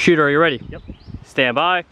Shooter, are you ready? Yep. Stand by.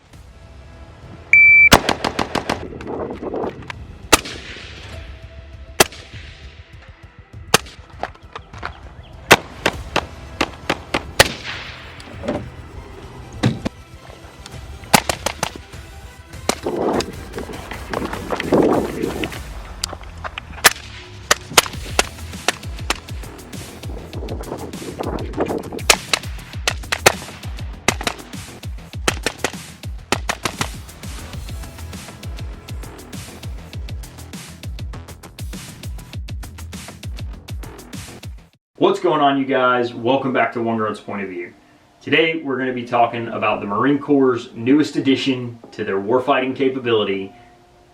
What's going on, you guys? Welcome back to One Grunt's Point of View. Today we're going to be talking about the Marine Corps' newest addition to their warfighting capability,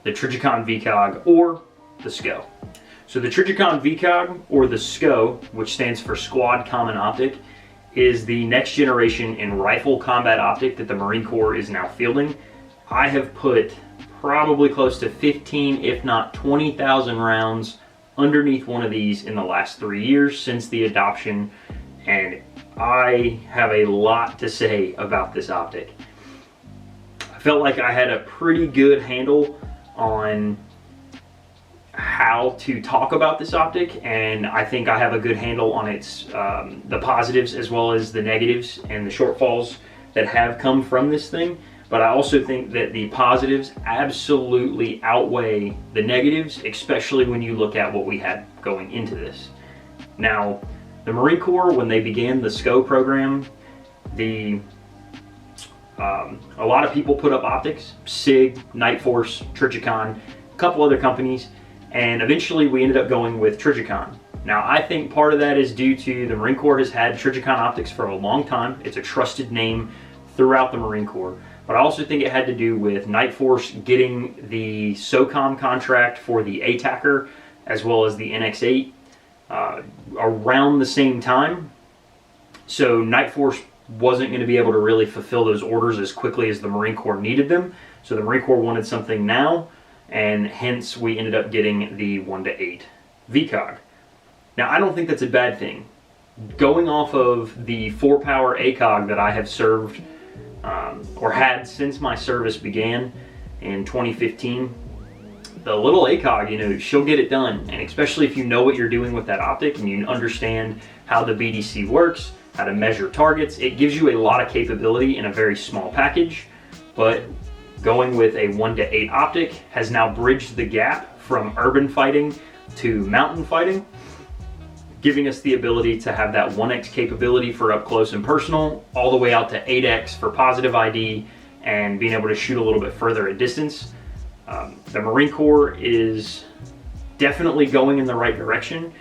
the Trijicon VCOG, or the SCO. So the Trijicon VCOG, or the SCO, which stands for Squad Common Optic, is the next generation in rifle combat optic that the Marine Corps is now fielding. I have put probably close to 15, if not 20,000 rounds underneath one of these in the last 3 years since the adoption, and I have a lot to say about this optic. I felt like I had a pretty good handle on how to talk about this optic, and I think I have a good handle on its the positives as well as the negatives and the shortfalls that have come from this thing. But I also think that the positives absolutely outweigh the negatives, especially when you look at what we had going into this. Now, the Marine Corps, when they began the SCO program, a lot of people put up optics, SIG, Night Force, Trijicon, a couple other companies, and eventually we ended up going with Trijicon. Now, I think part of that is due to the Marine Corps has had Trijicon optics for a long time. It's a trusted name throughout the Marine Corps. But I also think it had to do with Night Force getting the SOCOM contract for the ATACR as well as the NX-8 around the same time. So Night Force wasn't going to be able to really fulfill those orders as quickly as the Marine Corps needed them. So the Marine Corps wanted something now, and hence we ended up getting the 1-8 VCOG. Now, I don't think that's a bad thing. Going off of the 4-power ACOG that I have served or had since my service began in 2015, the little ACOG, you know, she'll get it done. And especially if you know what you're doing with that optic and you understand how the BDC works, how to measure targets, it gives you a lot of capability in a very small package. But going with a 1-8 optic has now bridged the gap from urban fighting to mountain fighting, giving us the ability to have that 1x capability for up close and personal, all the way out to 8x for positive ID, and being able to shoot a little bit further at distance. The Marine Corps is definitely going in the right direction.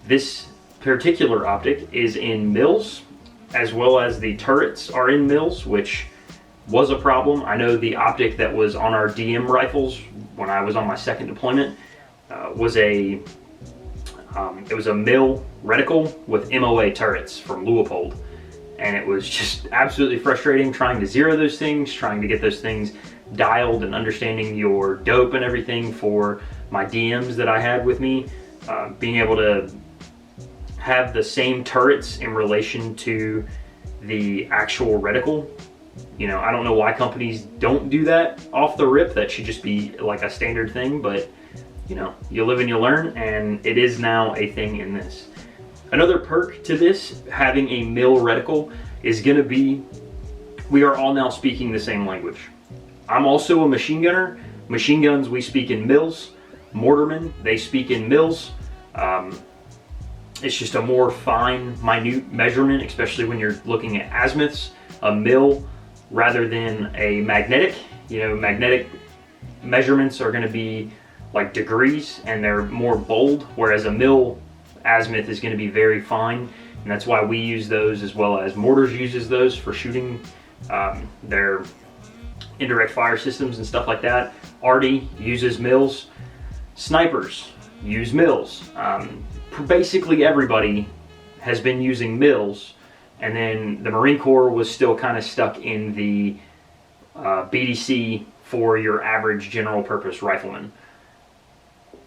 This particular optic is in mils, as well as the turrets are in mils, which was a problem. I know the optic that was on our DM rifles when I was on my second deployment was it was a mil reticle with MOA turrets from Leopold, and it was just absolutely frustrating trying to zero those things, trying to get those things dialed and understanding your dope and everything for my DMs that I had with me, being able to have the same turrets in relation to the actual reticle. You know, I don't know why companies don't do that off the rip. That should just be like a standard thing, but you know, you live and you learn, and it is now a thing in this. Another perk to this, having a mil reticle, is going to be we are all now speaking the same language. I'm also a machine gunner. Machine guns, we speak in mils. Mortarmen, they speak in mils. It's just a more fine, minute measurement, especially when you're looking at azimuths. A mil rather than a magnetic. You know, magnetic measurements are going to be like degrees, and they're more bold, whereas a mil azimuth is going to be very fine, and that's why we use those, as well as mortars uses those for shooting their indirect fire systems and stuff like that. Arty uses mils. Snipers use mils. Basically everybody has been using mils, and then the Marine Corps was still kind of stuck in the BDC for your average general purpose rifleman.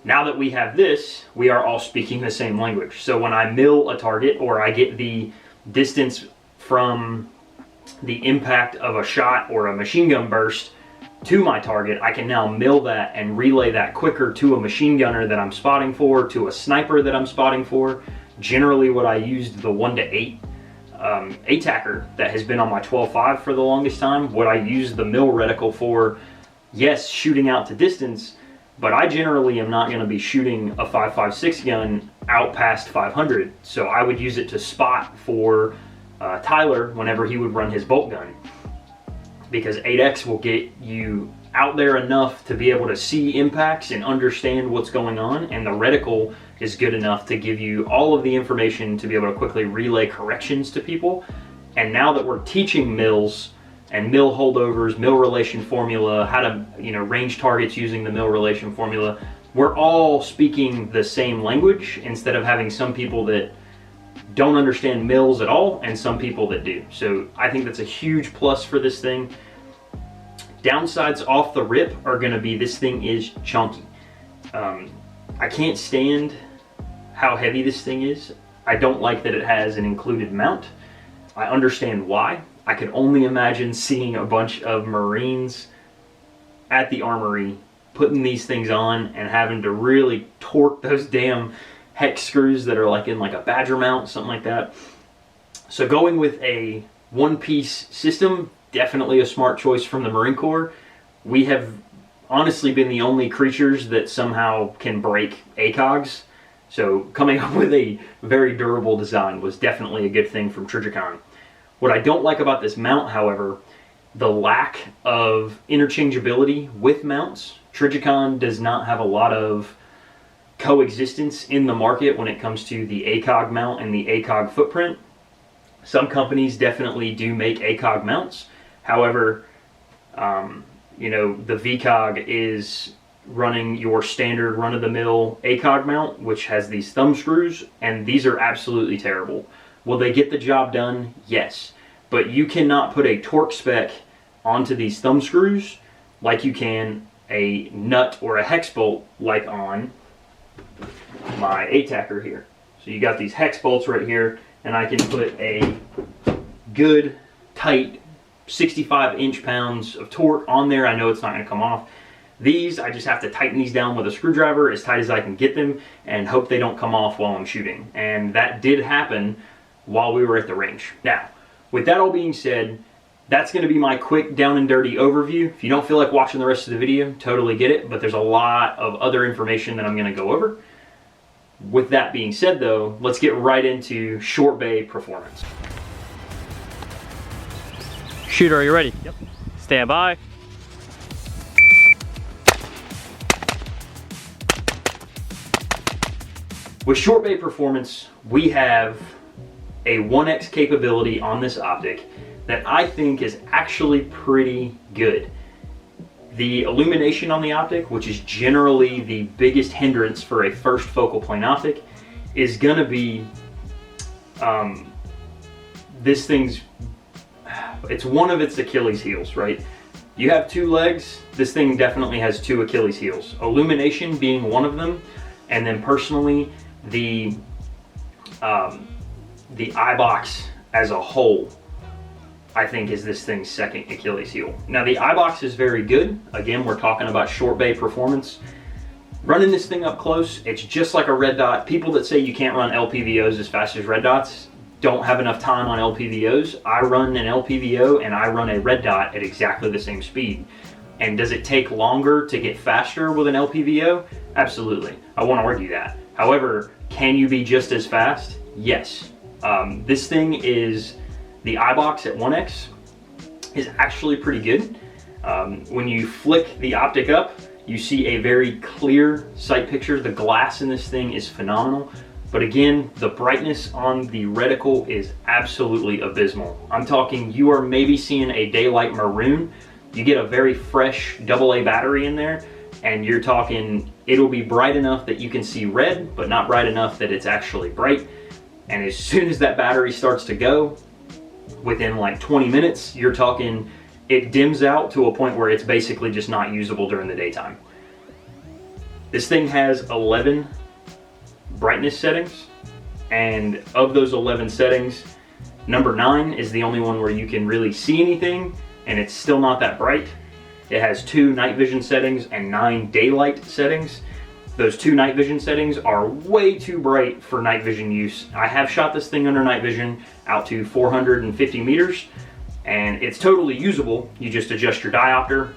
Now that we have this, we are all speaking the same language. So when I mill a target, or I get the distance from the impact of a shot or a machine gun burst to my target, I can now mill that and relay that quicker to a machine gunner that I'm spotting for, to a sniper that I'm spotting for. Generally what I used the 1:8 ATACR that has been on my 12.5 for the longest time, what I use the mill reticle for, yes, shooting out to distance, but I generally am not going to be shooting a 5.56 gun out past 500. So I would use it to spot for Tyler whenever he would run his bolt gun, because 8X will get you out there enough to be able to see impacts and understand what's going on, and the reticle is good enough to give you all of the information to be able to quickly relay corrections to people. And now that we're teaching mills and mill holdovers, mill relation formula, how to range targets using the mill relation formula, we're all speaking the same language instead of having some people that don't understand mills at all and some people that do. So I think that's a huge plus for this thing. Downsides off the rip are going to be this thing is chunky. I can't stand how heavy this thing is. I don't like that it has an included mount. I understand why. I could only imagine seeing a bunch of Marines at the armory putting these things on and having to really torque those damn hex screws that are like in like a Badger mount, something like that. So going with a one-piece system, definitely a smart choice from the Marine Corps. We have honestly been the only creatures that somehow can break ACOGs. So coming up with a very durable design was definitely a good thing from Trijicon. What I don't like about this mount, however, the lack of interchangeability with mounts. Trijicon does not have a lot of coexistence in the market when it comes to the ACOG mount and the ACOG footprint. Some companies definitely do make ACOG mounts. However, the VCOG is running your standard run-of-the-mill ACOG mount, which has these thumb screws, and these are absolutely terrible. Will they get the job done? Yes. But you cannot put a torque spec onto these thumb screws like you can a nut or a hex bolt like on my ATACR here. So you got these hex bolts right here, and I can put a good tight 65 inch-pounds of torque on there. I know it's not going to come off. These, I just have to tighten these down with a screwdriver as tight as I can get them and hope they don't come off while I'm shooting. And that did happen while we were at the range. Now, with that all being said, that's going to be my quick down and dirty overview. If you don't feel like watching the rest of the video, totally get it, but there's a lot of other information that I'm going to go over. With that being said though, let's get right into short bay performance. Shooter, are you ready? Yep. Stand by. With short bay performance, we have a 1x capability on this optic that I think is actually pretty good. The illumination on the optic, which is generally the biggest hindrance for a first focal plane optic, is going to be this thing's, it's one of its Achilles heels, right? You have two legs, this thing definitely has two Achilles heels. Illumination being one of them, and then personally, the eye box as a whole, I think, is this thing's second Achilles heel. Now the eye box is very good. Again, we're talking about short bay performance. Running this thing up close, it's just like a red dot. People that say you can't run LPVOs as fast as red dots don't have enough time on LPVOs. I run an LPVO and I run a red dot at exactly the same speed. And does it take longer to get faster with an LPVO? Absolutely. I won't argue that. However, can you be just as fast? Yes. This thing is, the eye box at 1x is actually pretty good. When you flick the optic up, you see a very clear sight picture. The glass in this thing is phenomenal. But again, the brightness on the reticle is absolutely abysmal. I'm talking, you are maybe seeing a daylight maroon. You get a very fresh AA battery in there, and you're talking, it'll be bright enough that you can see red, but not bright enough that it's actually bright. And as soon as that battery starts to go, within like 20 minutes, you're talking, it dims out to a point where it's basically just not usable during the daytime. This thing has 11 brightness settings, and of those 11 settings, Number 9 is the only one where you can really see anything, and it's still not that bright. It has 2 night vision settings and 9 daylight settings. Those 2 night vision settings are way too bright for night vision use. I have shot this thing under night vision out to 450 meters, and it's totally usable. You just adjust your diopter,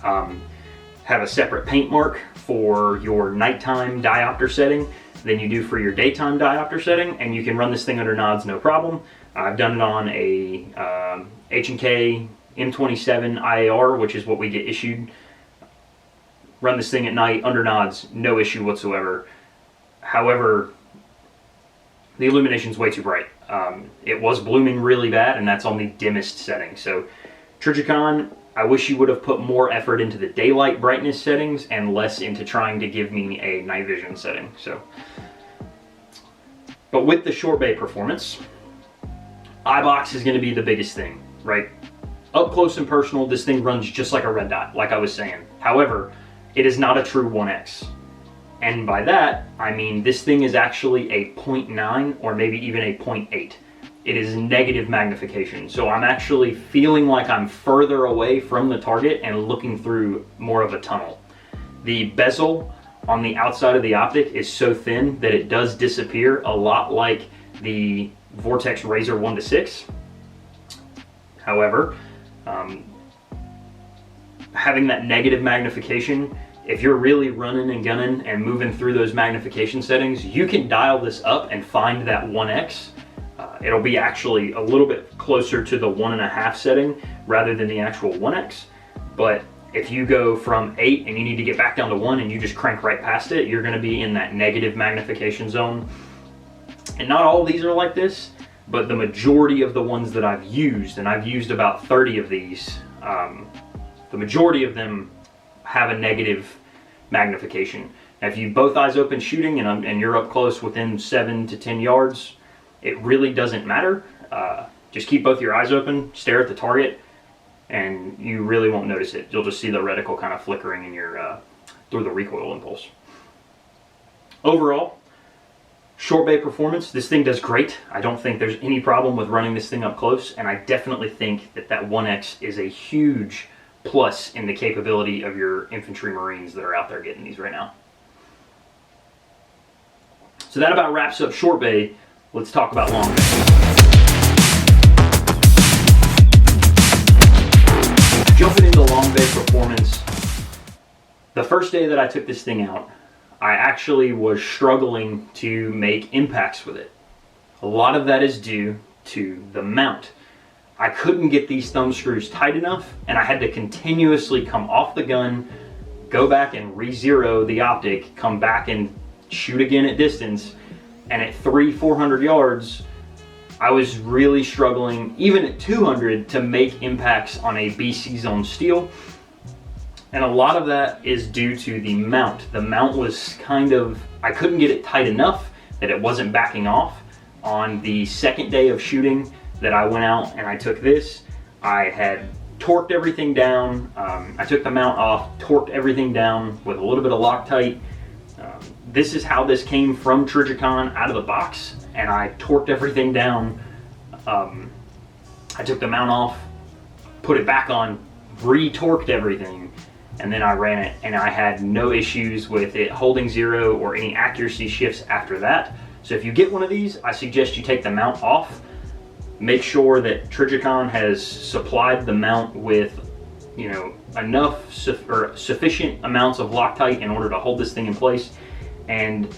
have a separate paint mark for your nighttime diopter setting than you do for your daytime diopter setting, and you can run this thing under nods no problem. I've done it on a H&K M27 IAR, which is what we get issued. Run this thing at night under nods, no issue whatsoever. However, the illumination's way too bright. It was blooming really bad, and that's on the dimmest setting. So Trijicon, I wish you would have put more effort into the daylight brightness settings and less into trying to give me a night vision setting. But with the short bay performance, eyeBox is going to be the biggest thing, right? Up close and personal, this thing runs just like a red dot, like I was saying. However, it is not a true 1x. And by that, I mean this thing is actually a 0.9 or maybe even a 0.8. It is negative magnification. So I'm actually feeling like I'm further away from the target and looking through more of a tunnel. The bezel on the outside of the optic is so thin that it does disappear, a lot like the Vortex Razor 1-6. However, having that negative magnification, if you're really running and gunning and moving through those magnification settings, you can dial this up and find that 1x. It'll be actually a little bit closer to the 1.5 setting rather than the actual 1x. But if you go from 8 and you need to get back down to 1 and you just crank right past it, you're going to be in that negative magnification zone. And not all of these are like this, but the majority of the ones that I've used, and I've used about 30 of these, the majority of them have a negative magnification. Now, if you both eyes open shooting and you're up close within 7 to 10 yards, it really doesn't matter. Just keep both your eyes open, stare at the target, and you really won't notice it. You'll just see the reticle kind of flickering in your through the recoil impulse. Overall, short bay performance, this thing does great. I don't think there's any problem with running this thing up close, and I definitely think that that 1x is a huge plus in the capability of your infantry marines that are out there getting these right now. So that about wraps up short bay. Let's talk about long bay. Jumping into long bay performance, the first day that I took this thing out, I actually was struggling to make impacts with it. A lot of that is due to the mount. I couldn't get these thumb screws tight enough, and I had to continuously come off the gun, go back and re-zero the optic, come back and shoot again at distance, and at 300-400 yards, I was really struggling, even at 200, to make impacts on a BC zone steel. And a lot of that is due to the mount. The mount was kind of, I couldn't get it tight enough that it wasn't backing off. On the second day of shooting that I went out and I took this, I had torqued everything down. I took the mount off, torqued everything down with a little bit of Loctite. This is how this came from Trijicon out of the box, and I torqued everything down. I took the mount off, put it back on, re-torqued everything, and then I ran it, and I had no issues with it holding zero or any accuracy shifts after that. So if you get one of these, I suggest you take the mount off. Make sure that Trijicon has supplied the mount with, you know, enough sufficient amounts of Loctite in order to hold this thing in place. And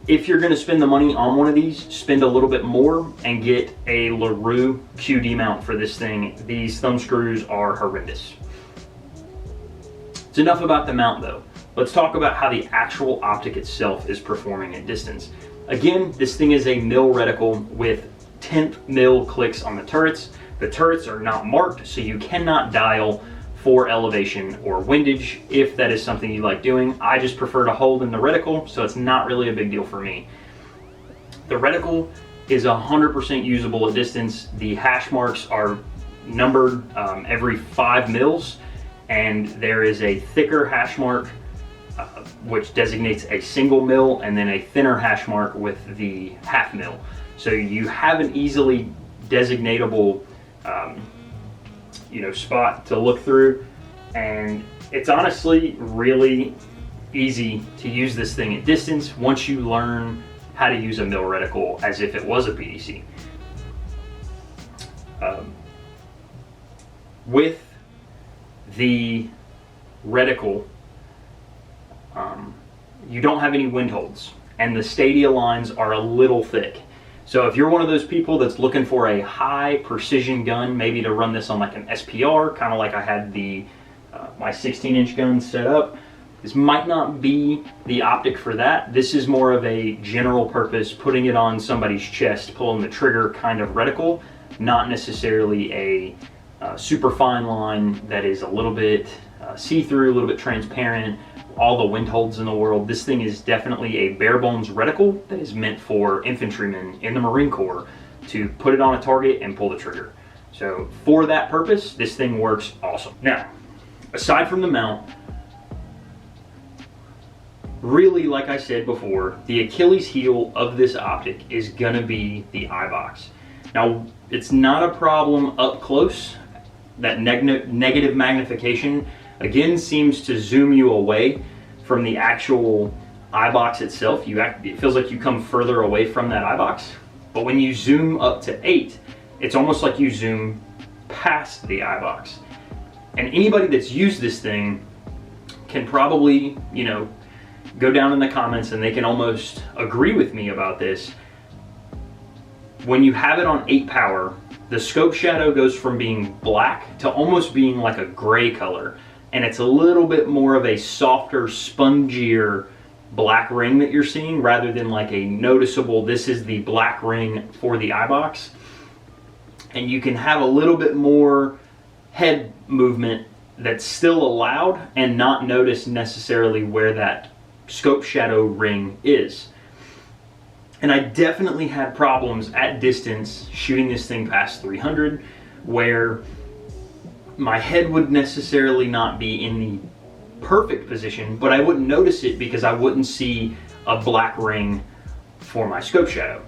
if you're going to spend the money on one of these, spend a little bit more and get a LaRue QD mount for this thing. These thumb screws are horrendous. It's enough about the mount though. Let's talk about how the actual optic itself is performing at distance. Again, this thing is a mil reticle with 10th mil clicks on the turrets. The turrets are not marked, so you cannot dial for elevation or windage if that is something you like doing. I just prefer to hold in the reticle, so it's not really a big deal for me. The reticle is 100% usable at distance. The hash marks are numbered every 5 mils, and there is a thicker hash mark which designates a single mil, and then a thinner hash mark with the half mil. So you have an easily designatable spot to look through, and it's honestly really easy to use this thing at distance once you learn how to use a mill reticle as if it was a PDC. With the reticle, you don't have any wind holds, and the stadia lines are a little thick. So if you're one of those people that's looking for a high precision gun, maybe to run this on like an SPR, kind of like I had the my 16-inch gun set up, this might not be the optic for that. This is more of a general purpose, putting it on somebody's chest, pulling the trigger kind of reticle, not necessarily a super fine line that is a little bit see-through, a little bit transparent, all the wind holds in the world. This thing is definitely a bare bones reticle that is meant for infantrymen in the Marine Corps to put it on a target and pull the trigger. So for that purpose, this thing works awesome. Now, aside from the mount, really, like I said before, the Achilles heel of this optic is gonna be the eye box. Now, it's not a problem up close. That negative magnification again seems to zoom you away from the actual eye box itself. It feels like you come further away from that eye box. But when you zoom up to 8, it's almost like you zoom past the eye box. And anybody that's used this thing can probably, go down in the comments and they can almost agree with me about this. When you have it on 8 power, the scope shadow goes from being black to almost being like a gray color. And it's a little bit more of a softer, spongier black ring that you're seeing, rather than like a noticeable, this is the black ring for the eye box. And you can have a little bit more head movement that's still allowed and not notice necessarily where that scope shadow ring is. And I definitely had problems at distance shooting this thing past 300 where my head would necessarily not be in the perfect position, but I wouldn't notice it because I wouldn't see a black ring for my scope shadow.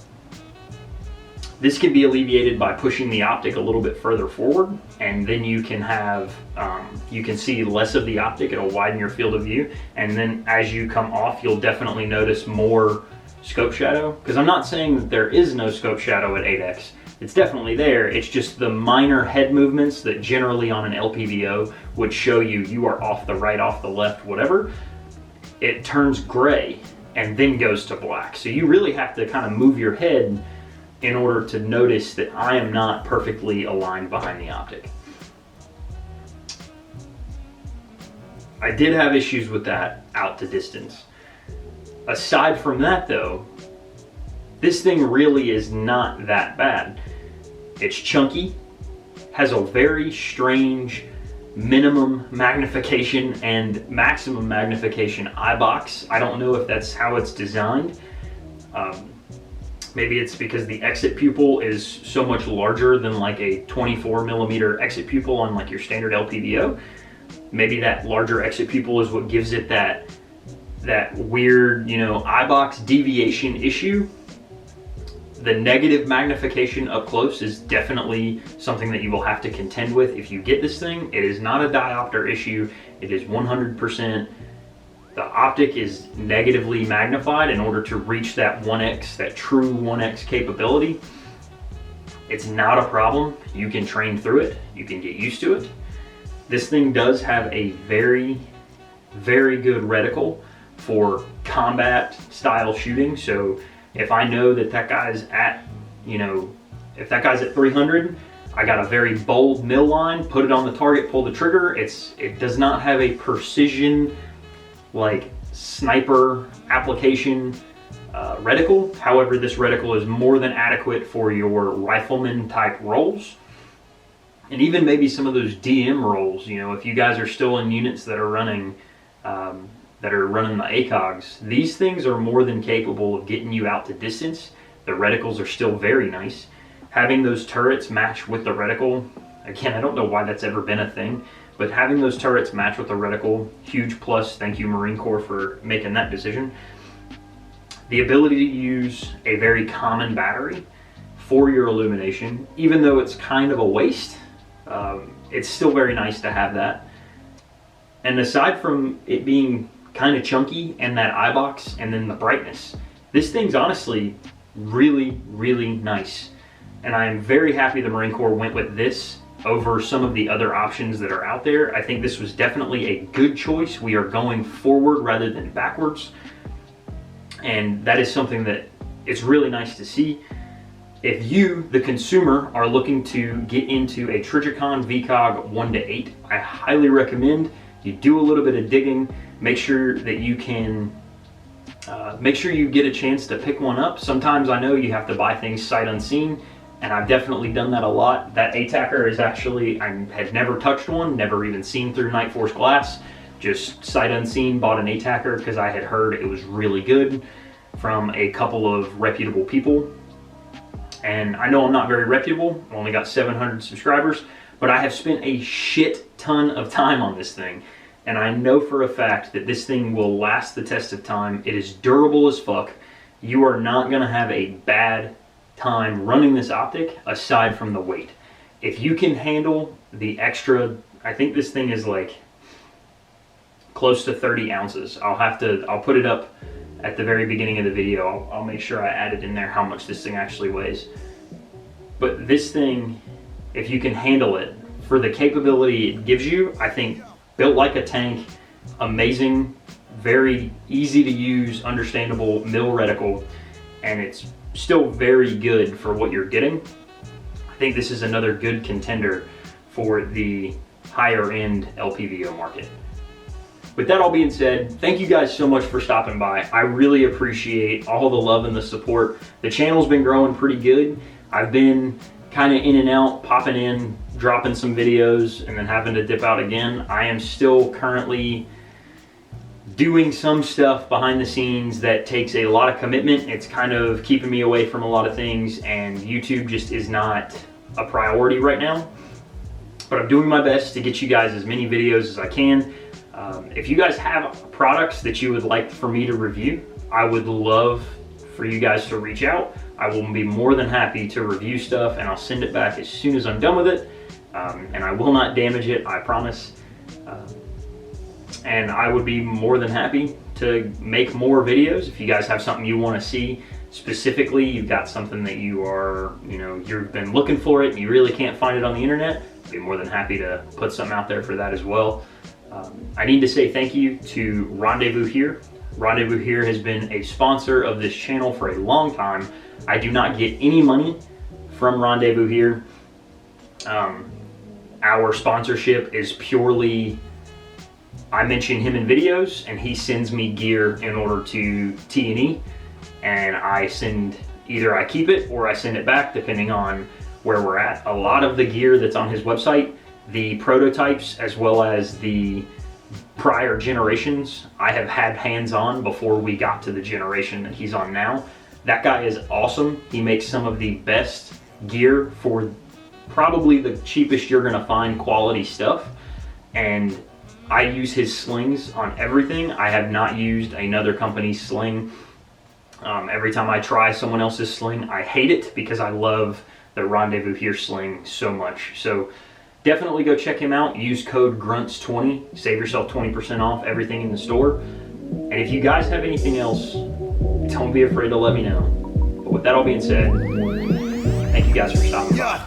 This can be alleviated by pushing the optic a little bit further forward, and then you can have, you can see less of the optic. It'll widen your field of view, and then as you come off, you'll definitely notice more scope shadow. Because I'm not saying that there is no scope shadow at 8x. It's definitely there. It's just the minor head movements that generally on an LPVO would show you are off the right, off the left, whatever. It turns gray and then goes to black. So you really have to kind of move your head in order to notice that I am not perfectly aligned behind the optic. I did have issues with that out to distance. Aside from that though, this thing really is not that bad. It's chunky, has a very strange minimum magnification and maximum magnification eye box. I don't know if that's how it's designed. Maybe it's because the exit pupil is so much larger than like a 24mm exit pupil on like your standard LPVO. Maybe that larger exit pupil is what gives it that weird, eye box deviation issue. The negative magnification up close is definitely something that you will have to contend with if you get this thing. It is not a diopter issue. It is 100%. The optic is negatively magnified in order to reach that 1x, that true 1x capability. It's not a problem. You can train through it. You can get used to it. This thing does have a very, very good reticle for combat style shooting. So if I know that that guy's at, if that guy's at 300, I got a very bold mill line, put it on the target, pull the trigger. It does not have a precision like sniper application reticle. However, this reticle is more than adequate for your rifleman type roles. And even maybe some of those DM roles, if you guys are still in units that are running the ACOGs, these things are more than capable of getting you out to distance. The reticles are still very nice. Having those turrets match with the reticle, again, I don't know why that's ever been a thing, but having those turrets match with the reticle, huge plus. Thank you, Marine Corps, for making that decision. The ability to use a very common battery for your illumination. Even though it's kind of a waste, it's still very nice to have that. And aside from it being kind of chunky and that eye box and then the brightness, this thing's honestly really, really nice. And I'm very happy the Marine Corps went with this over some of the other options that are out there. I think this was definitely a good choice. We are going forward rather than backwards. And that is something that it's really nice to see. If you, the consumer, are looking to get into a Trijicon VCOG 1:8, I highly recommend you do a little bit of digging. Make sure that you can, make sure you get a chance to pick one up. Sometimes I know you have to buy things sight unseen, and I've definitely done that a lot. That ATACR is actually, I had never touched one, never even seen through Night Force glass, just sight unseen, bought an ATACR because I had heard it was really good from a couple of reputable people. And I know I'm not very reputable, I only got 700 subscribers, but I have spent a shit ton of time on this thing. And I know for a fact that this thing will last the test of time. It is durable as fuck. You are not gonna have a bad time running this optic aside from the weight. If you can handle the extra, I think this thing is like close to 30 ounces. I'll put it up at the very beginning of the video. I'll make sure I add it in there how much this thing actually weighs. But this thing, if you can handle it for the capability it gives you, I think built like a tank, amazing, very easy to use, understandable mill reticle, and it's still very good for what you're getting. I think this is another good contender for the higher end LPVO market. With that all being said, thank you guys so much for stopping by. I really appreciate all the love and the support. The channel's been growing pretty good. I've been kind of in and out, popping in, dropping some videos, and then having to dip out again. I am still currently doing some stuff behind the scenes that takes a lot of commitment. It's kind of keeping me away from a lot of things, and YouTube just is not a priority right now. But I'm doing my best to get you guys as many videos as I can. If you guys have products that you would like for me to review, I would love for you guys to reach out. I will be more than happy to review stuff, and I'll send it back as soon as I'm done with it. And I will not damage it, I promise. And I would be more than happy to make more videos. If you guys have something you want to see specifically, you've got something that you are, you've been looking for it and you really can't find it on the internet, I'd be more than happy to put something out there for that as well. I need to say thank you to Rendezvous Here. Rendezvous Here has been a sponsor of this channel for a long time. I do not get any money from Rendezvous Here. Our sponsorship is purely, I mention him in videos and he sends me gear in order to T&E, and I send, either I keep it or I send it back depending on where we're at. A lot of the gear that's on his website, the prototypes as well as the prior generations, I have had hands on before we got to the generation that he's on now. That guy is awesome. He makes some of the best gear for probably the cheapest you're gonna find quality stuff. And I use his slings on everything. I have not used another company's sling. Every time I try someone else's sling, I hate it because I love the Rendezvous Here sling so much. So definitely go check him out. Use code GRUNTS20. Save yourself 20% off everything in the store. And if you guys have anything else, don't be afraid to let me know. But with that all being said, thank you guys for stopping by.